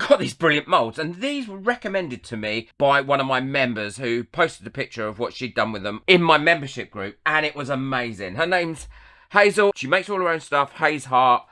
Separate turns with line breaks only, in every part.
got these brilliant molds, and these were recommended to me by one of my members who posted a picture of what she'd done with them in my membership group, and it was amazing. Her name's Hazel. She makes all her own stuff, Hayes Heart.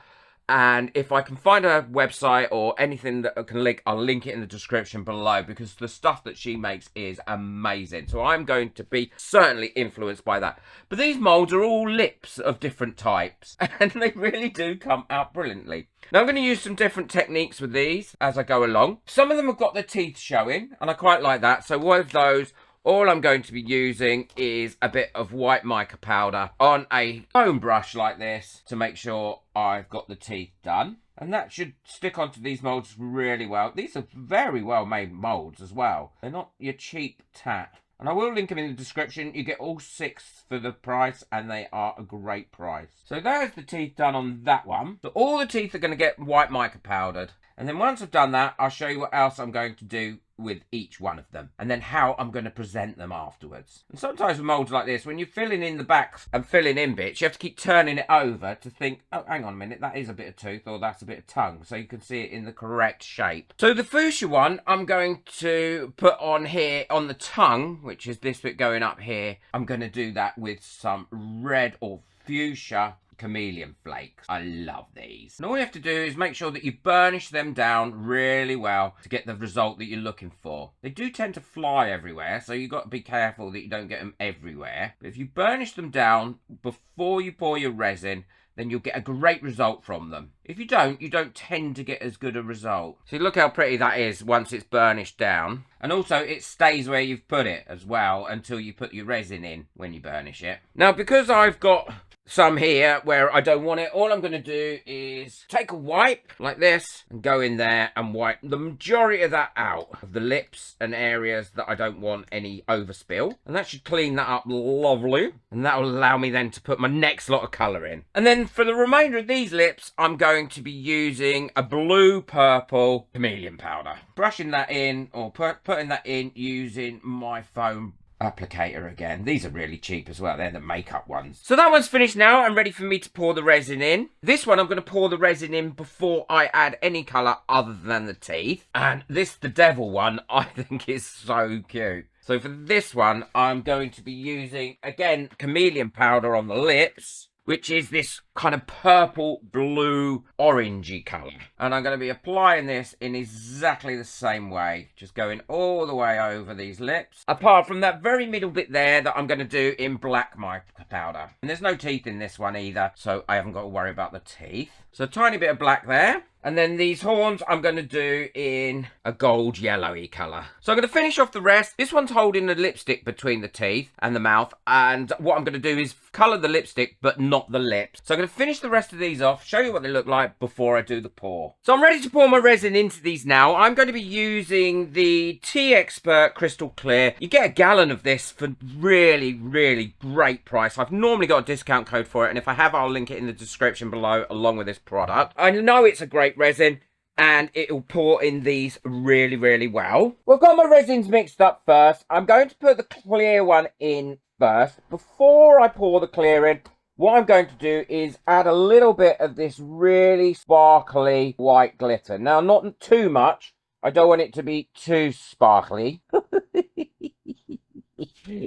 And if I can find her website or anything that I can link, I'll link it in the description below, because the stuff that she makes is amazing. So I'm going to be certainly influenced by that. But these molds are all lips of different types, and they really do come out brilliantly. Now I'm going to use some different techniques with these as I go along. Some of them have got their teeth showing, and I quite like that. So with those, all I'm going to be using is a bit of white mica powder on a foam brush like this to make sure I've got the teeth done. And that should stick onto these molds really well. These are very well made molds as well. They're not your cheap tat. And I will link them in the description. You get all 6 for the price, and they are a great price. So there's the teeth done on that one. So all the teeth are going to get white mica powdered. And then once I've done that, I'll show you what else I'm going to do with each one of them, and then how I'm going to present them afterwards. And sometimes with molds like this, when you're filling in the backs and filling in bits, you have to keep turning it over to think, oh, hang on a minute, that is a bit of tooth, or that's a bit of tongue, so you can see it in the correct shape. So the fuchsia one, I'm going to put on here on the tongue, which is this bit going up here. I'm going to do that with some red or fuchsia Chameleon Flakes. I love these. And all you have to do is make sure that you burnish them down really well to get the result that you're looking for. They do tend to fly everywhere, so you've got to be careful that you don't get them everywhere. But if you burnish them down before you pour your resin, then you'll get a great result from them. If you don't tend to get as good a result. See, look how pretty that is once it's burnished down. And also, it stays where you've put it as well until you put your resin in when you burnish it. Now, because I've got some here where I don't want it, all I'm going to do is take a wipe like this and go in there and wipe the majority of that out of the lips and areas that I don't want any overspill, and that should clean that up lovely, and that will allow me then to put my next lot of colour in. And then for the remainder of these lips, I'm going to be using a blue purple chameleon powder, brushing that in, or putting that in using my foam applicator again. These are really cheap as well. They're the makeup ones. So that one's finished now and ready for me to pour the resin in. This one I'm going to pour the resin in before I add any colour other than the teeth. And this, the devil one, I think is so cute. So for this one, I'm going to be using, again, chameleon powder on the lips, which is this kind of purple, blue, orangey colour. And I'm going to be applying this in exactly the same way, just going all the way over these lips, apart from that very middle bit there that I'm going to do in black mica powder. And there's no teeth in this one either, so I haven't got to worry about the teeth. So a tiny bit of black there. And then these horns I'm going to do in a gold yellowy colour. So I'm going to finish off the rest. This one's holding the lipstick between the teeth and the mouth. And what I'm going to do is colour the lipstick, but not the lips. So I'm going to finish the rest of these off, show you what they look like before I do the pour. So I'm ready to pour my resin into these now. I'm going to be using the Tea Expert Crystal Clear. You get a gallon of this for really, really great price. I've normally got a discount code for it, and if I have, I'll link it in the description below along with this product. I know it's a great resin, and it will pour in these really, really well. We've got my resins mixed up first. I'm going to put the clear one in first. Before I pour the clear in, what I'm going to do is add a little bit of this really sparkly white glitter. Now, not too much. I don't want it to be too sparkly.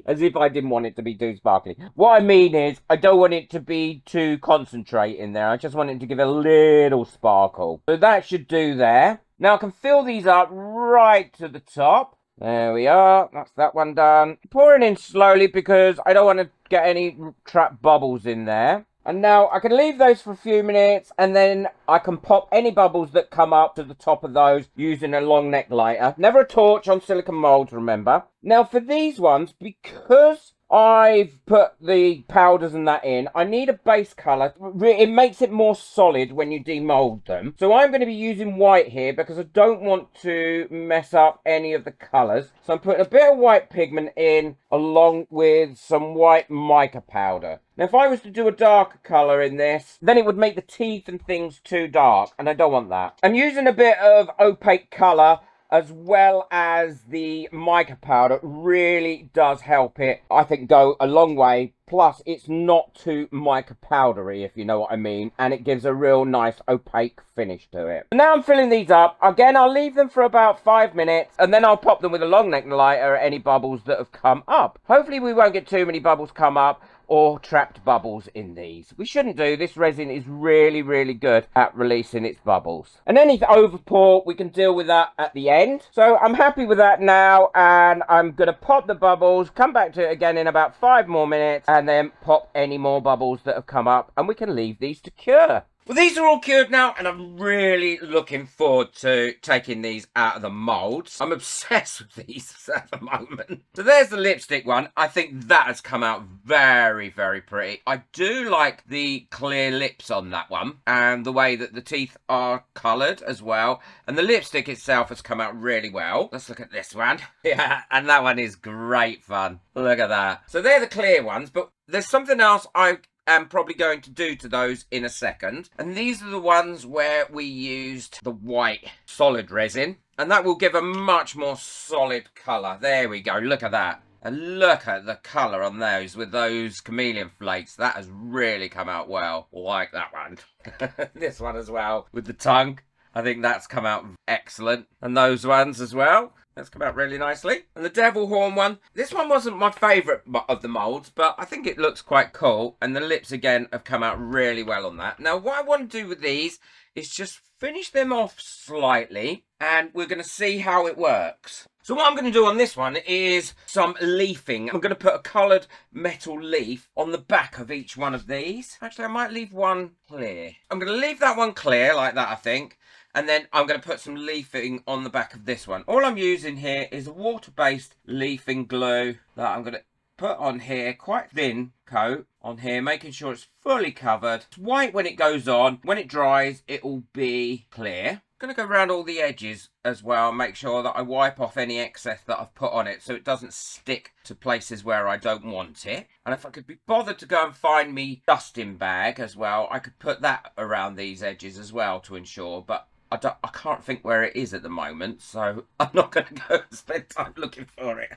As if I didn't want it to be too sparkly. What I mean is, I don't want it to be too concentrate in there. I just want it to give a little sparkle. So that should do there. Now I can fill these up right to the top. There we are. That's that one done. Pouring in slowly because I don't want to get any trapped bubbles in there. And now I can leave those for a few minutes, and then I can pop any bubbles that come up to the top of those using a long neck lighter. Never a torch on silicone molds, remember. Now for these ones, because I've put the powders and that in, I need a base colour. It makes it more solid when you demold them. So I'm going to be using white here because I don't want to mess up any of the colours. So I'm putting a bit of white pigment in along with some white mica powder. Now if I was to do a darker colour in this, then it would make the teeth and things too dark, and I don't want that. I'm using a bit of opaque colour as well as the mica powder really does help it, I think, go a long way. Plus, it's not too mica powdery, if you know what I mean, and it gives a real nice opaque finish to it. Now I'm filling these up. Again, I'll leave them for about 5 minutes, and then I'll pop them with a long neck lighter at any bubbles that have come up. Hopefully we won't get too many bubbles come up or trapped bubbles in these. We shouldn't do. This resin is really, really good at releasing its bubbles. And any overpour, we can deal with that at the end. So I'm happy with that now, and I'm going to pop the bubbles, come back to it again in about 5 more minutes, and then pop any more bubbles that have come up, and we can leave these to cure. Well, these are all cured now, and I'm really looking forward to taking these out of the moulds. I'm obsessed with these at the moment. So there's the lipstick one. I think that has come out very, very pretty. I do like the clear lips on that one, and the way that the teeth are coloured as well. And the lipstick itself has come out really well. Let's look at this one. Yeah, and that one is great fun. Look at that. So they're the clear ones, but there's something else I'm probably going to do to those in a second. And these are the ones where we used the white solid resin, and that will give a much more solid colour. There we go, look at that. And look at the colour on those with those chameleon flakes. That has really come out well. Like that one. This one as well with the tongue. I think that's come out excellent. And those ones as well. That's come out really nicely. And the devil horn one, this one wasn't my favourite of the moulds, but I think it looks quite cool. And the lips again have come out really well on that. Now what I want to do with these is just finish them off slightly, and we're going to see how it works. So what I'm going to do on this one is some leafing. I'm going to put a coloured metal leaf on the back of each one of these. Actually, I might leave one clear. I'm going to leave that one clear like that, I think. And then I'm going to put some leafing on the back of this one. All I'm using here is a water-based leafing glue that I'm going to put on here, quite thin coat on here, making sure it's fully covered. It's white when it goes on. When it dries, it will be clear. I'm going to go around all the edges as well, make sure that I wipe off any excess that I've put on it so it doesn't stick to places where I don't want it. And if I could be bothered to go and find me dusting bag as well, I could put that around these edges as well to ensure, but I can't think where it is at the moment, so I'm not going to go and spend time looking for it.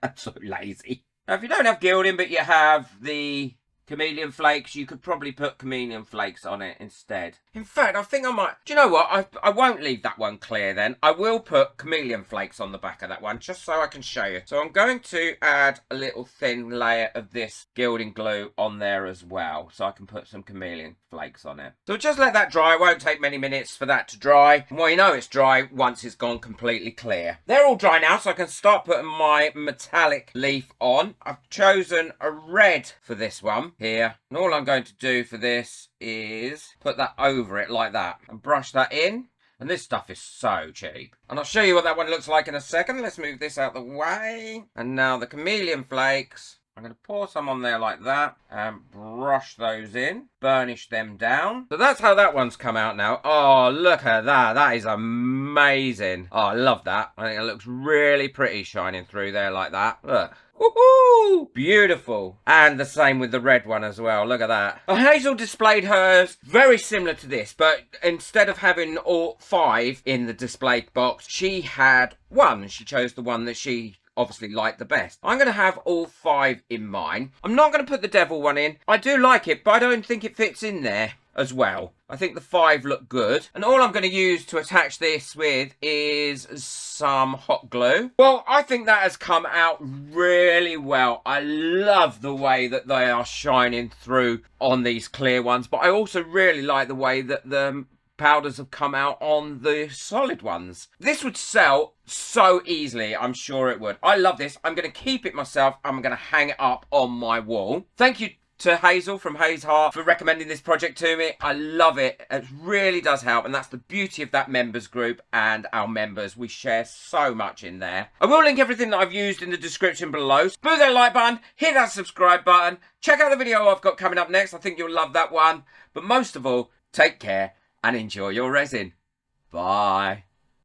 I'm so lazy. Now, if you don't have gilding, but you have the chameleon flakes, you could probably put chameleon flakes on it instead. In fact, I think I might... Do you know what? I won't leave that one clear then. I will put chameleon flakes on the back of that one, just so I can show you. So I'm going to add a little thin layer of this gilding glue on there as well, so I can put some chameleon flakes on it. So just let that dry. It won't take many minutes for that to dry. And well, you know it's dry once it's gone completely clear. They're all dry now, so I can start putting my metallic leaf on. I've chosen a red for this one here. And all I'm going to do for this is put that over it like that and brush that in. And this stuff is so cheap. And I'll show you what that one looks like in a second. Let's move this out the way. And now the chameleon flakes. I'm going to pour some on there like that and brush those in, burnish them down. So that's how that one's come out now. Oh, look at that. That is amazing. Oh, I love that. I think it looks really pretty shining through there like that. Look. Woohoo! Beautiful. And the same with the red one as well. Look at that. Well, Hazel displayed hers very similar to this, but instead of having all 5 in the display box, she had 1. She chose the one that she obviously liked the best. I'm going to have all 5 in mine. I'm not going to put the devil one in. I do like it, but I don't think it fits in there as well. I think the 5 look good. And all I'm going to use to attach this with is some hot glue. Well, I think that has come out really well. I love the way that they are shining through on these clear ones, but I also really like the way that the powders have come out on the solid ones. This would sell so easily, I'm sure it would. I love this. I'm going to keep it myself. I'm going to hang it up on my wall. Thank you to Hazel from Hayes Heart for recommending this project to me. I love it. It really does help, and that's the beauty of that members group and our members. We share so much in there. I will link everything that I've used in the description below. Boo that like button, hit that subscribe button, check out the video I've got coming up next. I think you'll love that one. But most of all, take care and enjoy your resin. Bye.